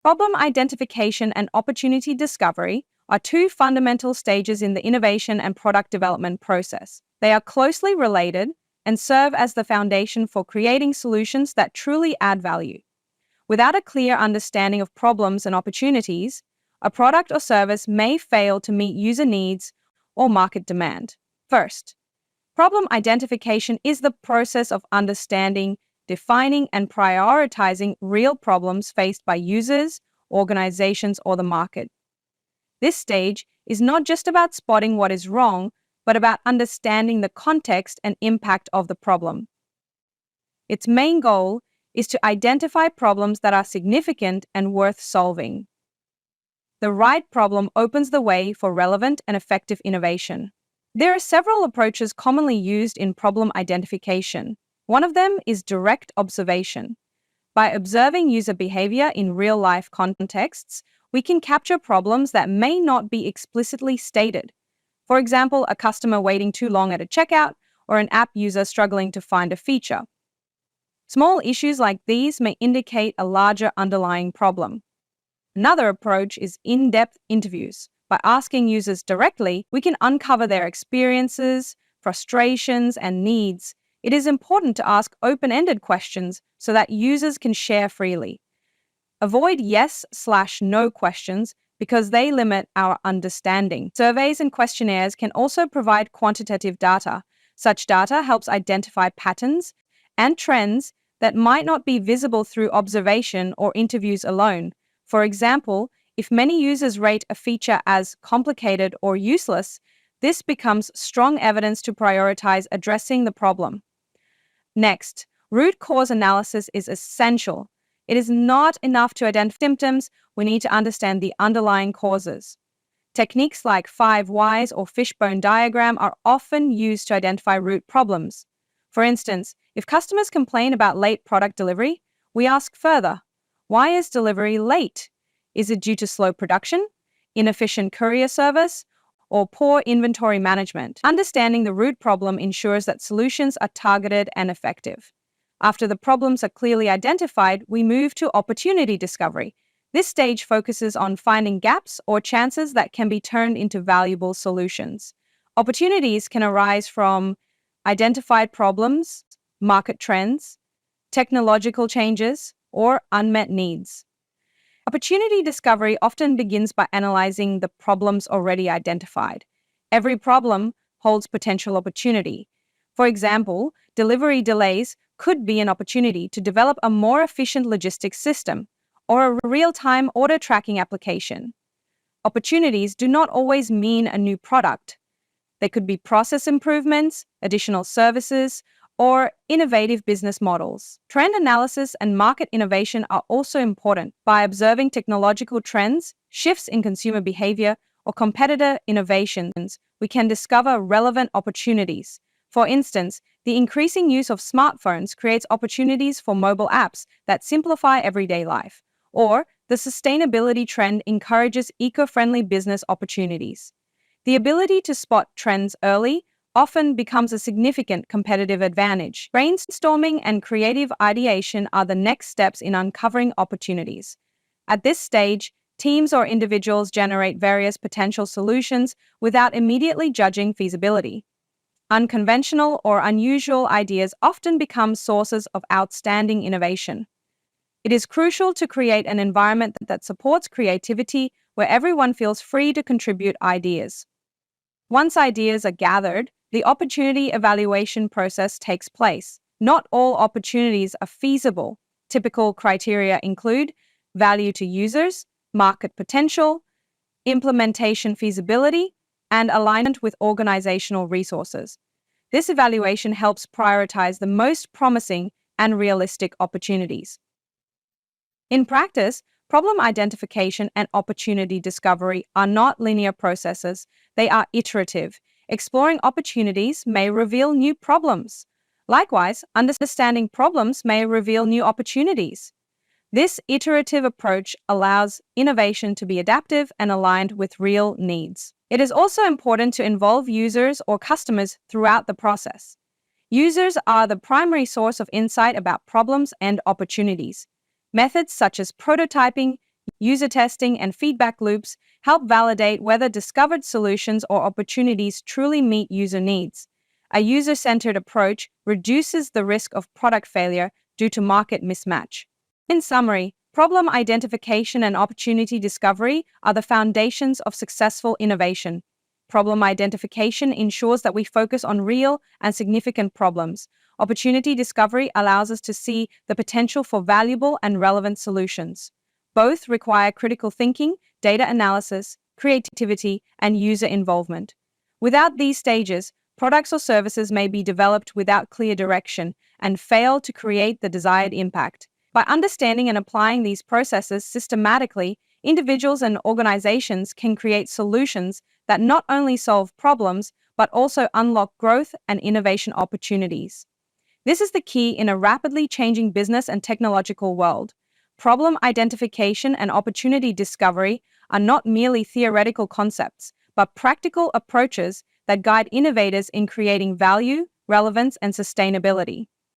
Problem identification and opportunity discovery are two fundamental stages in the innovation and product development process. They are closely related and serve as the foundation for creating solutions that truly add value. Without a clear understanding of problems and opportunities, a product or service may fail to meet user needs or market demand. First, problem identification is the process of understanding, defining, and prioritizing real problems faced by users, organizations, or the market. This stage is not just about spotting what is wrong, but about understanding the context and impact of the problem. Its main goal is to identify problems that are significant and worth solving. The right problem opens the way for relevant and effective innovation. There are several approaches commonly used in problem identification. One of them is direct observation. By observing user behavior in real-life contexts, we can capture problems that may not be explicitly stated. For example, a customer waiting too long at a checkout or an app user struggling to find a feature. Small issues like these may indicate a larger underlying problem. Another approach is in-depth interviews. By asking users directly, we can uncover their experiences, frustrations, and needs. It is important to ask open-ended questions so that users can share freely. Avoid yes/no questions because they limit our understanding. Surveys and questionnaires can also provide quantitative data. Such data helps identify patterns and trends that might not be visible through observation or interviews alone. For example, if many users rate a feature as complicated or useless, this becomes strong evidence to prioritize addressing the problem. Next, root cause analysis is essential. It is not enough to identify symptoms, we need to understand the underlying causes. Techniques like 5 whys or fishbone diagram are often used to identify root problems. For instance, if customers complain about late product delivery, we ask further, why is delivery late? Is it due to slow production, inefficient courier service, or poor inventory management? Understanding the root problem ensures that solutions are targeted and effective. After the problems are clearly identified, we move to opportunity discovery. This stage focuses on finding gaps or chances that can be turned into valuable solutions. Opportunities can arise from identified problems, market trends, technological changes, or unmet needs. Opportunity discovery often begins by analyzing the problems already identified. Every problem holds potential opportunity. For example, delivery delays could be an opportunity to develop a more efficient logistics system or a real-time order tracking application. Opportunities do not always mean a new product. They could be process improvements, additional services, or innovative business models. Trend analysis and market innovation are also important. By observing technological trends, shifts in consumer behavior, or competitor innovations, we can discover relevant opportunities. For instance, the increasing use of smartphones creates opportunities for mobile apps that simplify everyday life, or the sustainability trend encourages eco-friendly business opportunities. The ability to spot trends early often becomes a significant competitive advantage. Brainstorming and creative ideation are the next steps in uncovering opportunities. At this stage, teams or individuals generate various potential solutions without immediately judging feasibility. Unconventional or unusual ideas often become sources of outstanding innovation. It is crucial to create an environment that supports creativity where everyone feels free to contribute ideas. Once ideas are gathered, the opportunity evaluation process takes place. Not all opportunities are feasible. Typical criteria include value to users, market potential, implementation feasibility, and alignment with organizational resources. This evaluation helps prioritize the most promising and realistic opportunities. In practice, problem identification and opportunity discovery are not linear processes, they are iterative. Exploring opportunities may reveal new problems. Likewise, understanding problems may reveal new opportunities. This iterative approach allows innovation to be adaptive and aligned with real needs. It is also important to involve users or customers throughout the process. Users are the primary source of insight about problems and opportunities. Methods such as prototyping, User testing and feedback loops help validate whether discovered solutions or opportunities truly meet user needs. A user-centered approach reduces the risk of product failure due to market mismatch. In summary, problem identification and opportunity discovery are the foundations of successful innovation. Problem identification ensures that we focus on real and significant problems. Opportunity discovery allows us to see the potential for valuable and relevant solutions. Both require critical thinking, data analysis, creativity, and user involvement. Without these stages, products or services may be developed without clear direction and fail to create the desired impact. By understanding and applying these processes systematically, individuals and organizations can create solutions that not only solve problems, but also unlock growth and innovation opportunities. This is the key in a rapidly changing business and technological world. Problem identification and opportunity discovery are not merely theoretical concepts, but practical approaches that guide innovators in creating value, relevance, and sustainability.